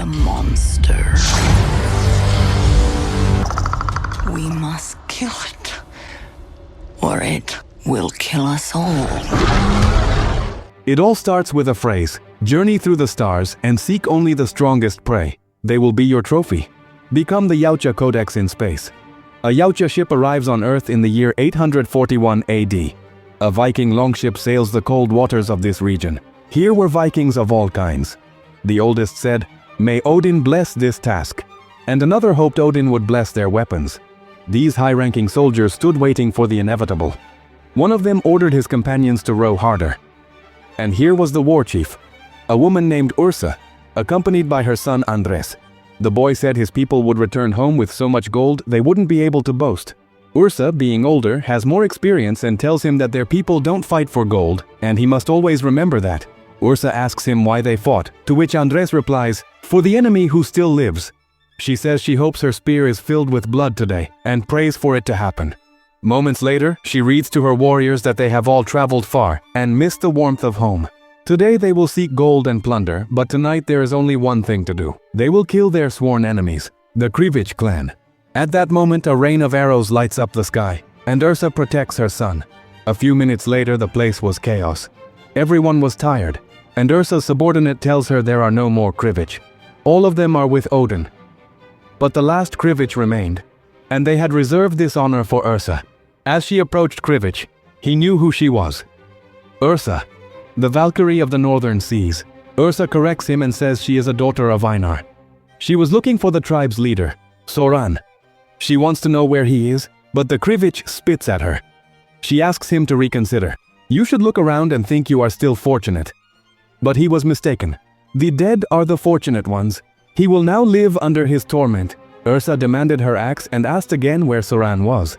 monster. We must kill it, or it will kill us all. It all starts with a phrase: journey through the stars and seek only the strongest prey. They will be your trophy. Become the Yautja Codex in space. A Yautja ship arrives on Earth in the year 841 AD. A Viking longship sails the cold waters of this region. Here were Vikings of all kinds. The oldest said, "May Odin bless this task." And another hoped Odin would bless their weapons. These high-ranking soldiers stood waiting for the inevitable. One of them ordered his companions to row harder. And here was the war chief, a woman named Ursa, accompanied by her son Andres. The boy said his people would return home with so much gold they wouldn't be able to boast. Ursa, being older, has more experience and tells him that their people don't fight for gold, and he must always remember that. Ursa asks him why they fought, to which Andres replies, "For the enemy who still lives." She says she hopes her spear is filled with blood today, and prays for it to happen. Moments later, she reads to her warriors that they have all traveled far and missed the warmth of home. Today they will seek gold and plunder, but tonight there is only one thing to do. They will kill their sworn enemies, the Krivich clan. At that moment, a rain of arrows lights up the sky, and Ursa protects her son. A few minutes later, the place was chaos. Everyone was tired, and Ursa's subordinate tells her there are no more Krivich. All of them are with Odin. But the last Krivich remained, and they had reserved this honor for Ursa. As she approached Krivich, he knew who she was. Ursa, the Valkyrie of the northern seas. Ursa corrects him and says she is a daughter of Einar. She was looking for the tribe's leader, Soran. She wants to know where he is, but the Krivich spits at her. She asks him to reconsider. You should look around and think you are still fortunate. But he was mistaken. The dead are the fortunate ones. He will now live under his torment. Ursa demanded her axe and asked again where Soran was.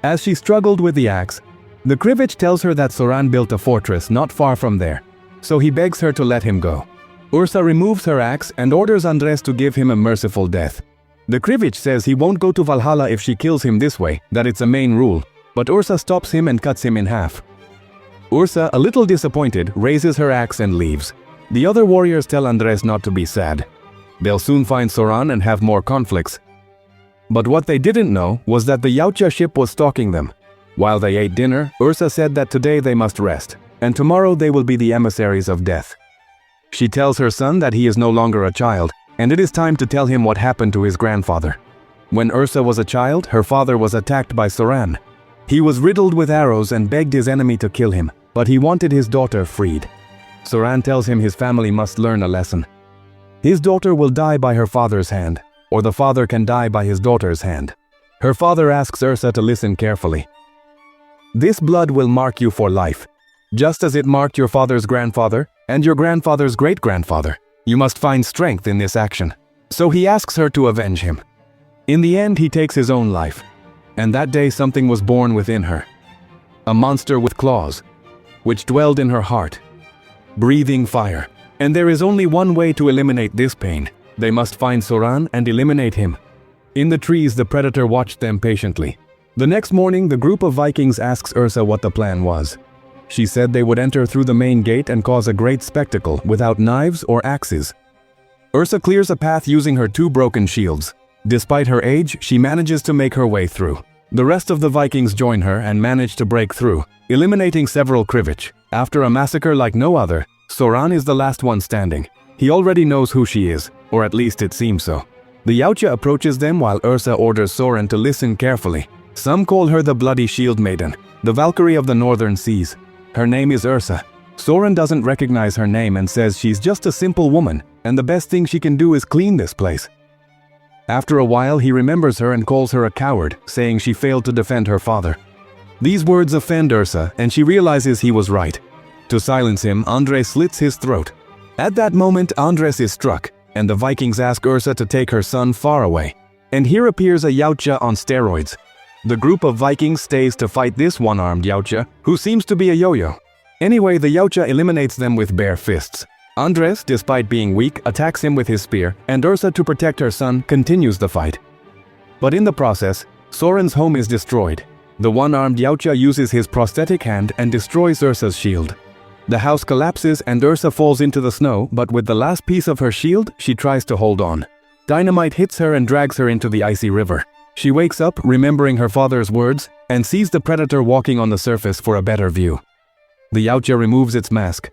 As she struggled with the axe, the Krivich tells her that Soran built a fortress not far from there, so he begs her to let him go. Ursa removes her axe and orders Andres to give him a merciful death. The Krivich says he won't go to Valhalla if she kills him this way, that it's a main rule, but Ursa stops him and cuts him in half. Ursa, a little disappointed, raises her axe and leaves. The other warriors tell Andres not to be sad. They'll soon find Soran and have more conflicts. But what they didn't know was that the Yautja ship was stalking them. While they ate dinner, Ursa said that today they must rest, and tomorrow they will be the emissaries of death. She tells her son that he is no longer a child, and it is time to tell him what happened to his grandfather. When Ursa was a child, her father was attacked by Soran. He was riddled with arrows and begged his enemy to kill him, but he wanted his daughter freed. Soran tells him his family must learn a lesson. His daughter will die by her father's hand, or the father can die by his daughter's hand. Her father asks Ursa to listen carefully. This blood will mark you for life, just as it marked your father's grandfather and your grandfather's great-grandfather. You must find strength in this action. So he asks her to avenge him. In the end, he takes his own life. And that day something was born within her. A monster with claws, which dwelled in her heart, breathing fire. And there is only one way to eliminate this pain. They must find Soran and eliminate him. In the trees, the predator watched them patiently. The next morning, the group of Vikings asks Ursa what the plan was. She said they would enter through the main gate and cause a great spectacle without knives or axes. Ursa clears a path using her 2 broken shields. Despite her age, she manages to make her way through. The rest of the Vikings join her and manage to break through, eliminating several Krivich. After a massacre like no other, Soran is the last one standing. He already knows who she is, or at least it seems so. The Yautja approaches them while Ursa orders Soran to listen carefully. Some call her the Bloody Shield Maiden, the Valkyrie of the Northern Seas. Her name is Ursa. Soran doesn't recognize her name and says she's just a simple woman, and the best thing she can do is clean this place. After a while, he remembers her and calls her a coward, saying she failed to defend her father. These words offend Ursa, and she realizes he was right. To silence him, Andres slits his throat. At that moment, Andres is struck, and the Vikings ask Ursa to take her son far away. And here appears a Yautja on steroids. The group of Vikings stays to fight this one-armed Yautja, who seems to be a yo-yo. Anyway, the Yautja eliminates them with bare fists. Andres, despite being weak, attacks him with his spear, and Ursa, to protect her son, continues the fight. But in the process, Soran's home is destroyed. The one-armed Yautja uses his prosthetic hand and destroys Ursa's shield. The house collapses and Ursa falls into the snow, but with the last piece of her shield, she tries to hold on. Dynamite hits her and drags her into the icy river. She wakes up, remembering her father's words, and sees the predator walking on the surface for a better view. The Yautja removes its mask.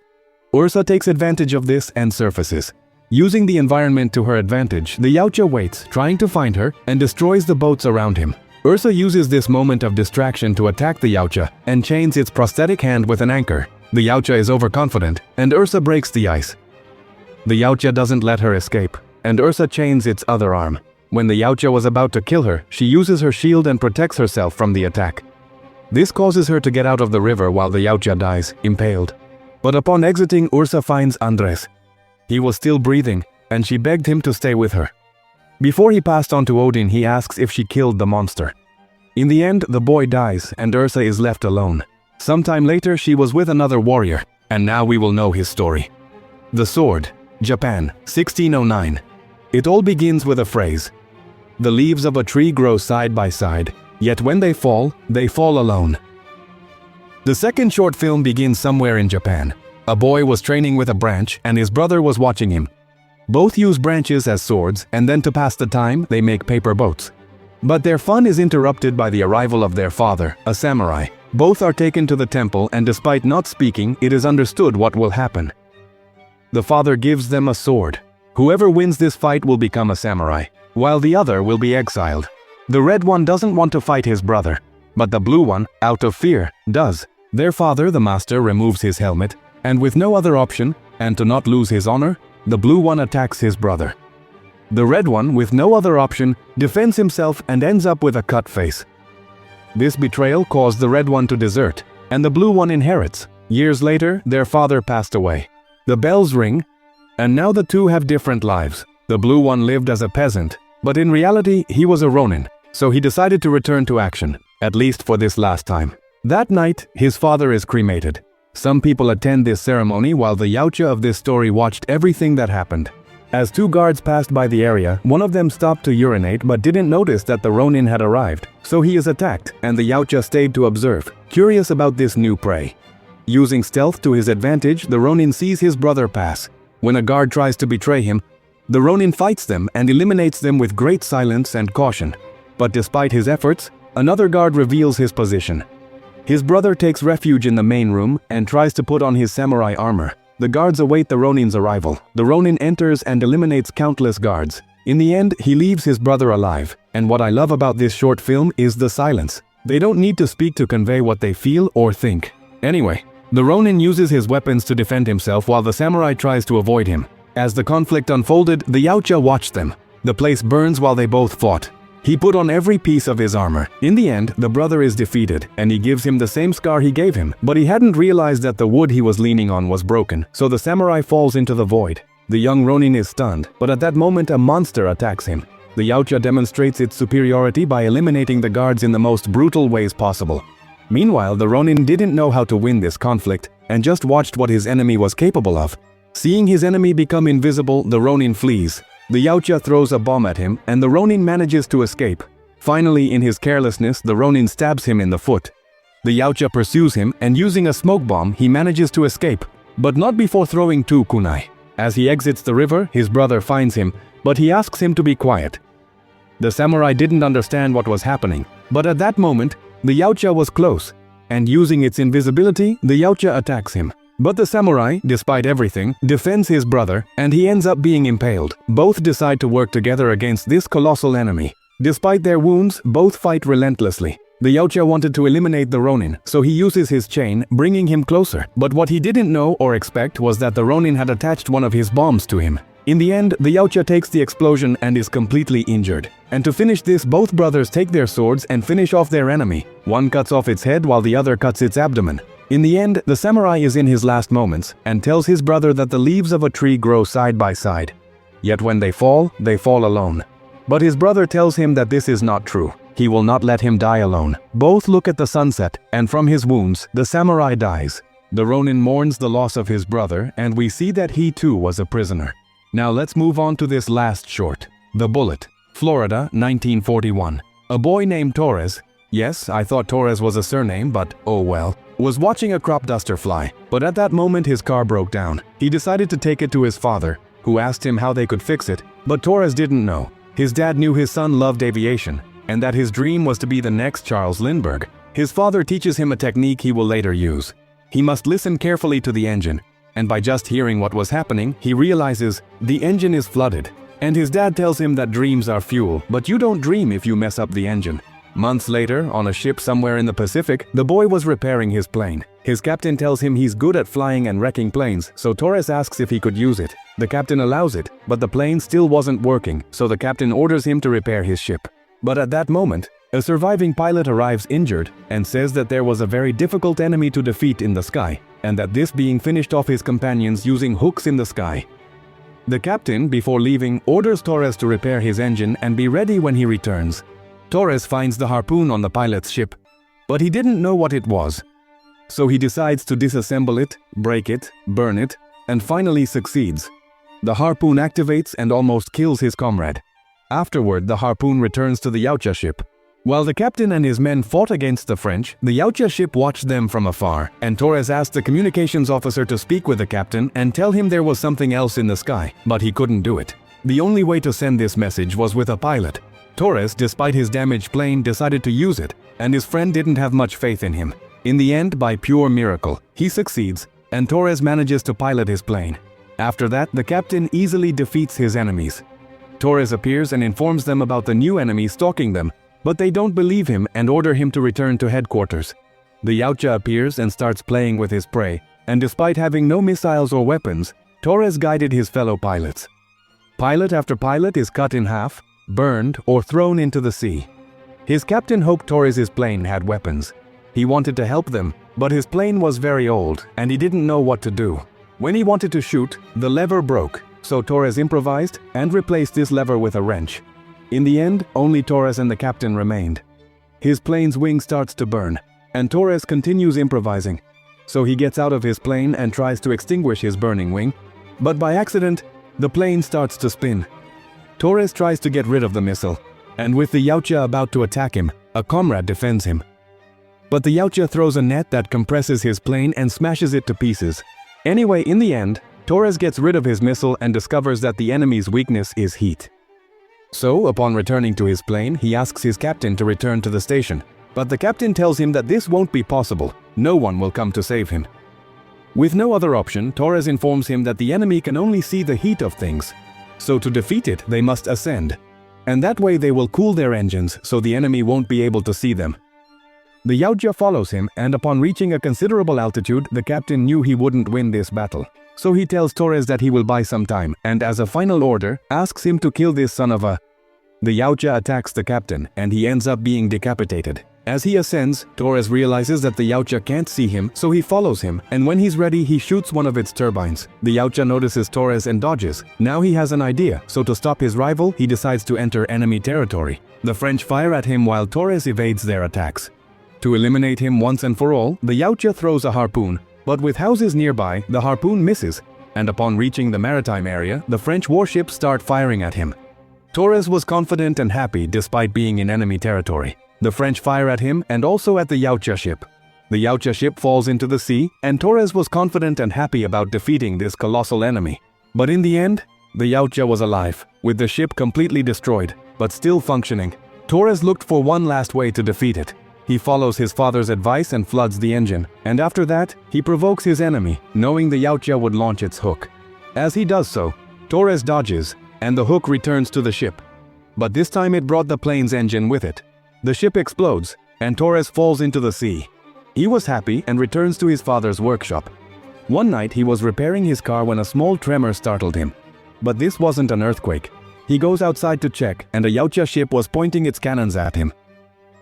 Ursa takes advantage of this and surfaces. Using the environment to her advantage, the Yautja waits, trying to find her, and destroys the boats around him. Ursa uses this moment of distraction to attack the Yautja and chains its prosthetic hand with an anchor. The Yautja is overconfident, and Ursa breaks the ice. The Yautja doesn't let her escape, and Ursa chains its other arm. When the Yautja was about to kill her, she uses her shield and protects herself from the attack. This causes her to get out of the river while the Yautja dies, impaled. But upon exiting, Ursa finds Andres. He was still breathing, and she begged him to stay with her. Before he passed on to Odin, he asks if she killed the monster. In the end, the boy dies, and Ursa is left alone. Sometime later, she was with another warrior, and now we will know his story. The Sword, Japan, 1609. It all begins with a phrase. The leaves of a tree grow side by side, yet when they fall alone. The second short film begins somewhere in Japan. A boy was training with a branch, and his brother was watching him. Both use branches as swords, and then to pass the time, they make paper boats. But their fun is interrupted by the arrival of their father, a samurai. Both are taken to the temple, and despite not speaking, it is understood what will happen. The father gives them a sword. Whoever wins this fight will become a samurai, while the other will be exiled. The red one doesn't want to fight his brother, but the blue one, out of fear, does. Their father, the master, removes his helmet, and with no other option, and to not lose his honor, the blue one attacks his brother. The red one, with no other option, defends himself and ends up with a cut face. This betrayal caused the red one to desert, and the blue one inherits. Years later, their father passed away. The bells ring, and now the two have different lives. The blue one lived as a peasant, but in reality, he was a Ronin, so he decided to return to action, at least for this last time. That night, his father is cremated. Some people attend this ceremony while the Yautja of this story watched everything that happened. As two guards passed by the area, one of them stopped to urinate but didn't notice that the Ronin had arrived, so he is attacked, and the Yautja stayed to observe, curious about this new prey. Using stealth to his advantage, the Ronin sees his brother pass. When a guard tries to betray him, the Ronin fights them and eliminates them with great silence and caution. But despite his efforts, another guard reveals his position. His brother takes refuge in the main room and tries to put on his samurai armor. The guards await the Ronin's arrival. The Ronin enters and eliminates countless guards. In the end, he leaves his brother alive. And what I love about this short film is the silence. They don't need to speak to convey what they feel or think. Anyway, the Ronin uses his weapons to defend himself while the samurai tries to avoid him. As the conflict unfolded, the Yautja watched them. The place burns while they both fought. He put on every piece of his armor. In the end, the brother is defeated, and he gives him the same scar he gave him, but he hadn't realized that the wood he was leaning on was broken, so the samurai falls into the void. The young Ronin is stunned, but at that moment a monster attacks him. The Yautja demonstrates its superiority by eliminating the guards in the most brutal ways possible. Meanwhile, the Ronin didn't know how to win this conflict, and just watched what his enemy was capable of. Seeing his enemy become invisible, the Ronin flees. The Yautja throws a bomb at him, and the Ronin manages to escape. Finally, in his carelessness, the Ronin stabs him in the foot. The Yautja pursues him, and using a smoke bomb, he manages to escape, but not before throwing two kunai. As he exits the river, his brother finds him, but he asks him to be quiet. The samurai didn't understand what was happening, but at that moment, the Yautja was close, and using its invisibility, the Yautja attacks him. But the samurai, despite everything, defends his brother, and he ends up being impaled. Both decide to work together against this colossal enemy. Despite their wounds, both fight relentlessly. The Yautja wanted to eliminate the Ronin, so he uses his chain, bringing him closer. But what he didn't know or expect was that the Ronin had attached one of his bombs to him. In the end, the Yautja takes the explosion and is completely injured. And to finish this, both brothers take their swords and finish off their enemy. One cuts off its head while the other cuts its abdomen. In the end, the samurai is in his last moments and tells his brother that the leaves of a tree grow side by side. Yet when they fall alone. But his brother tells him that this is not true. He will not let him die alone. Both look at the sunset, and from his wounds, the samurai dies. The Ronin mourns the loss of his brother, and we see that he too was a prisoner. Now let's move on to this last short. The Bullet, Florida, 1941. A boy named Torres, Yes, I thought Torres was a surname, but oh well. Was watching a crop duster fly, but at that moment his car broke down. He decided to take it to his father, who asked him how they could fix it, but Torres didn't know. His dad knew his son loved aviation, and that his dream was to be the next Charles Lindbergh. His father teaches him a technique he will later use. He must listen carefully to the engine, and by just hearing what was happening, he realizes the engine is flooded. And his dad tells him that dreams are fuel, but you don't dream if you mess up the engine. Months later, on a ship somewhere in the Pacific, the boy was repairing his plane. His captain tells him he's good at flying and wrecking planes, so Torres asks if he could use it. The captain allows it, but the plane still wasn't working, so the captain orders him to repair his ship. But at that moment, a surviving pilot arrives injured and says that there was a very difficult enemy to defeat in the sky, and that this being finished off his companions using hooks in the sky. The captain, before leaving, orders Torres to repair his engine and be ready when he returns. Torres finds the harpoon on the pilot's ship, but he didn't know what it was. So he decides to disassemble it, break it, burn it, and finally succeeds. The harpoon activates and almost kills his comrade. Afterward, the harpoon returns to the Yautja ship. While the captain and his men fought against the French, the Yautja ship watched them from afar, and Torres asked the communications officer to speak with the captain and tell him there was something else in the sky, but he couldn't do it. The only way to send this message was with a pilot. Torres, despite his damaged plane, decided to use it, and his friend didn't have much faith in him. In the end, by pure miracle, he succeeds, and Torres manages to pilot his plane. After that, the captain easily defeats his enemies. Torres appears and informs them about the new enemy stalking them, but they don't believe him and order him to return to headquarters. The Yautja appears and starts playing with his prey, and despite having no missiles or weapons, Torres guided his fellow pilots. Pilot after pilot is cut in half, burned, or thrown into the sea. His captain hoped Torres's plane had weapons. He wanted to help them, but his plane was very old, and he didn't know what to do. When he wanted to shoot, the lever broke, so Torres improvised and replaced this lever with a wrench. In the end, only Torres and the captain remained. His plane's wing starts to burn, and Torres continues improvising. So he gets out of his plane and tries to extinguish his burning wing, but by accident, the plane starts to spin. Torres tries to get rid of the missile, and with the Yautja about to attack him, a comrade defends him. But the Yautja throws a net that compresses his plane and smashes it to pieces. Anyway, in the end, Torres gets rid of his missile and discovers that the enemy's weakness is heat. So, upon returning to his plane, he asks his captain to return to the station. But the captain tells him that this won't be possible. No one will come to save him. With no other option, Torres informs him that the enemy can only see the heat of things. So to defeat it, they must ascend. And that way they will cool their engines so the enemy won't be able to see them. The Yautja follows him, and upon reaching a considerable altitude, the captain knew he wouldn't win this battle. So he tells Torres that he will buy some time, and as a final order, asks him to kill this son of a... The Yautja attacks the captain, and he ends up being decapitated. As he ascends, Torres realizes that the Yautja can't see him, so he follows him, and when he's ready, he shoots one of its turbines. The Yautja notices Torres and dodges. Now he has an idea, so to stop his rival, he decides to enter enemy territory. The French fire at him while Torres evades their attacks. To eliminate him once and for all, the Yautja throws a harpoon, but with houses nearby, the harpoon misses, and upon reaching the maritime area, the French warships start firing at him. Torres was confident and happy despite being in enemy territory. The French fire at him and also at the Yautja ship. The Yautja ship falls into the sea, and Torres was confident and happy about defeating this colossal enemy. But in the end, the Yautja was alive, with the ship completely destroyed, but still functioning. Torres looked for one last way to defeat it. He follows his father's advice and floods the engine, and after that, he provokes his enemy, knowing the Yautja would launch its hook. As he does so, Torres dodges, and the hook returns to the ship. But this time it brought the plane's engine with it. The ship explodes, and Torres falls into the sea. He was happy and returns to his father's workshop. One night he was repairing his car when a small tremor startled him. But this wasn't an earthquake. He goes outside to check, and a Yautja ship was pointing its cannons at him.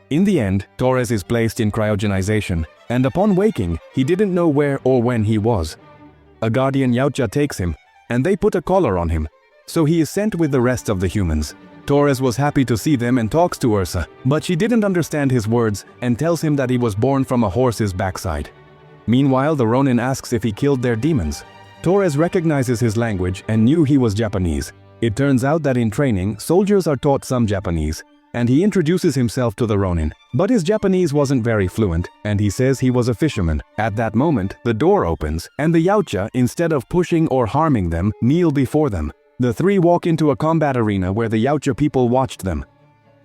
In the end, Torres is placed in cryogenization, and upon waking, he didn't know where or when he was. A guardian Yautja takes him, and they put a collar on him, so he is sent with the rest of the humans. Torres was happy to see them and talks to Ursa, but she didn't understand his words and tells him that he was born from a horse's backside. Meanwhile, the Ronin asks if he killed their demons. Torres recognizes his language and knew he was Japanese. It turns out that in training, soldiers are taught some Japanese. and he introduces himself to the Ronin. But his Japanese wasn't very fluent, and he says he was a fisherman. At that moment, the door opens, and the Yautja, instead of pushing or harming them, kneel before them. The three walk into a combat arena where the Yautja people watched them.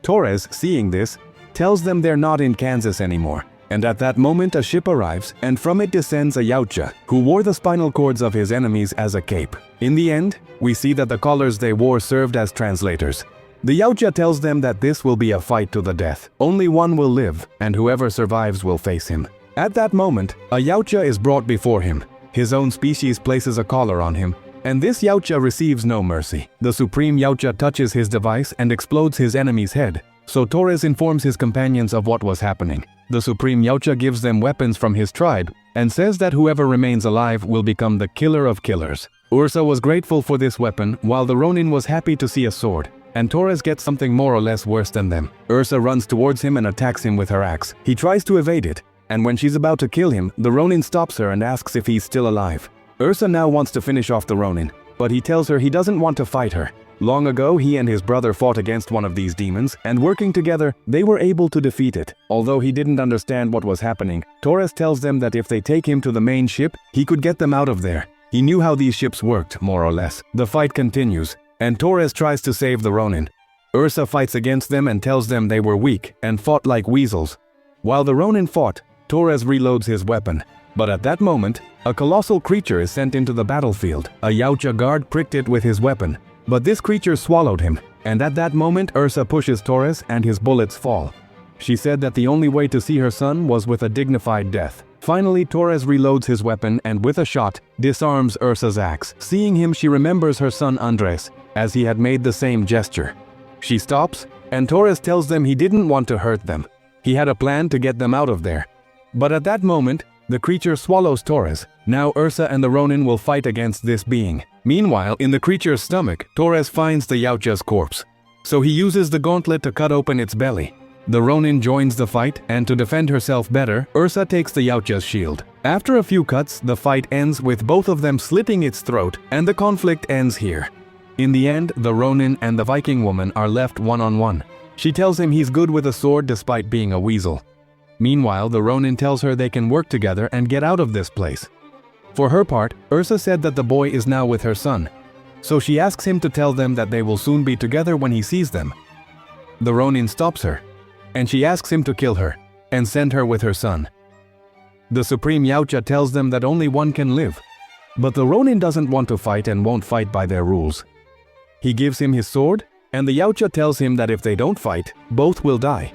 Torres, seeing this, tells them they're not in Kansas anymore. And at that moment a ship arrives, and from it descends a Yautja, who wore the spinal cords of his enemies as a cape. In the end, we see that the collars they wore served as translators. The Yautja tells them that this will be a fight to the death. Only one will live, and whoever survives will face him. At that moment, a Yautja is brought before him. His own species places a collar on him, and this Yautja receives no mercy. The Supreme Yautja touches his device and explodes his enemy's head. So Torres informs his companions of what was happening. The Supreme Yautja gives them weapons from his tribe and says that whoever remains alive will become the killer of killers. Ursa was grateful for this weapon, while the Ronin was happy to see a sword, and Torres gets something more or less worse than them. Ursa runs towards him and attacks him with her axe. He tries to evade it, and when she's about to kill him, the Ronin stops her and asks if he's still alive. Ursa now wants to finish off the Ronin, but he tells her he doesn't want to fight her. Long ago, he and his brother fought against one of these demons, and working together, they were able to defeat it. Although he didn't understand what was happening, Torres tells them that if they take him to the main ship, he could get them out of there. He knew how these ships worked, more or less. The fight continues, and Torres tries to save the Ronin. Ursa fights against them and tells them they were weak and fought like weasels. While the Ronin fought, Torres reloads his weapon. But at that moment, a colossal creature is sent into the battlefield. A Yautja guard pricked it with his weapon. But this creature swallowed him, and at that moment Ursa pushes Torres and his bullets fall. She said that the only way to see her son was with a dignified death. Finally, Torres reloads his weapon and with a shot, disarms Ursa's axe. Seeing him, she remembers her son Andres, as he had made the same gesture. She stops, and Torres tells them he didn't want to hurt them. He had a plan to get them out of there. But at that moment, the creature swallows Torres. Now Ursa and the Ronin will fight against this being. Meanwhile, in the creature's stomach, Torres finds the Yautja's corpse. So he uses the gauntlet to cut open its belly. The Ronin joins the fight, and to defend herself better, Ursa takes the Yautja's shield. After a few cuts, the fight ends with both of them slitting its throat, and the conflict ends here. In the end, the Ronin and the Viking woman are left one-on-one. She tells him he's good with a sword despite being a weasel. Meanwhile, the Ronin tells her they can work together and get out of this place. For her part, Ursa said that the boy is now with her son, so she asks him to tell them that they will soon be together when he sees them. The Ronin stops her, and she asks him to kill her and send her with her son. The Supreme Yautja tells them that only one can live, but the Ronin doesn't want to fight and won't fight by their rules. He gives him his sword, and the Yautja tells him that if they don't fight, both will die.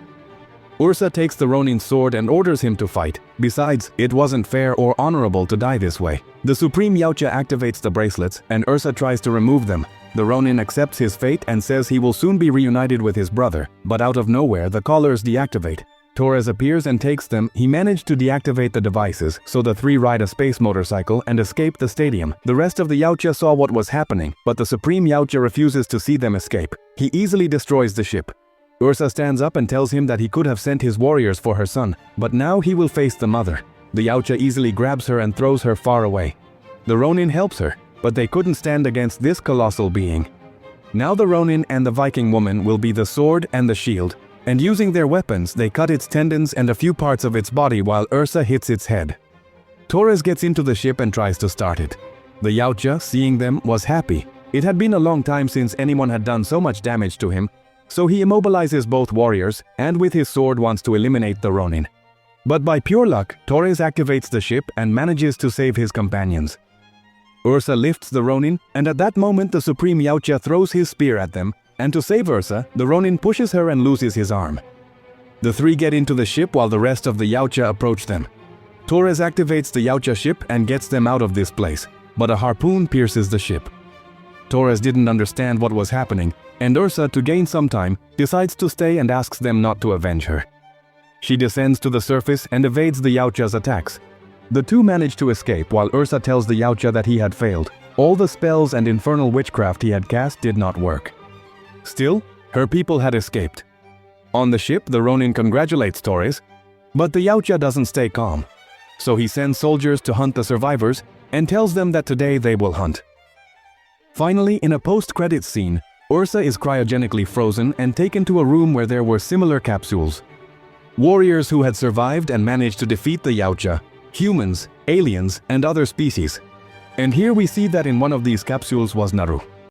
Ursa takes the Ronin's sword and orders him to fight. Besides, it wasn't fair or honorable to die this way. The Supreme Yautja activates the bracelets, and Ursa tries to remove them. The Ronin accepts his fate and says he will soon be reunited with his brother, but out of nowhere the collars deactivate. Torres appears and takes them. He managed to deactivate the devices, so the three ride a space motorcycle and escape the stadium. The rest of the Yautja saw what was happening, but the Supreme Yautja refuses to see them escape. He easily destroys the ship. Ursa stands up and tells him that he could have sent his warriors for her son, but now he will face the mother. The Yautja easily grabs her and throws her far away. The Ronin helps her, but they couldn't stand against this colossal being. Now the Ronin and the Viking woman will be the sword and the shield, and using their weapons they cut its tendons and a few parts of its body while Ursa hits its head. Torres gets into the ship and tries to start it. The Yautja, seeing them, was happy. It had been a long time since anyone had done so much damage to him, so he immobilizes both warriors and with his sword wants to eliminate the Ronin. But by pure luck, Torres activates the ship and manages to save his companions. Ursa lifts the Ronin, and at that moment the Supreme Yautja throws his spear at them, and to save Ursa, the Ronin pushes her and loses his arm. The three get into the ship while the rest of the Yautja approach them. Torres activates the Yautja ship and gets them out of this place, but a harpoon pierces the ship. Torres didn't understand what was happening, and Ursa, to gain some time, decides to stay and asks them not to avenge her. She descends to the surface and evades the Yautja's attacks. The two manage to escape while Ursa tells the Yautja that he had failed. All the spells and infernal witchcraft he had cast did not work. Still, her people had escaped. On the ship, the Ronin congratulates Torres, but the Yautja doesn't stay calm. So he sends soldiers to hunt the survivors and tells them that today they will hunt. Finally, in a post-credits scene, Ursa is cryogenically frozen and taken to a room where there were similar capsules. Warriors who had survived and managed to defeat the Yautja, humans, aliens, and other species. And here we see that in one of these capsules was Naru.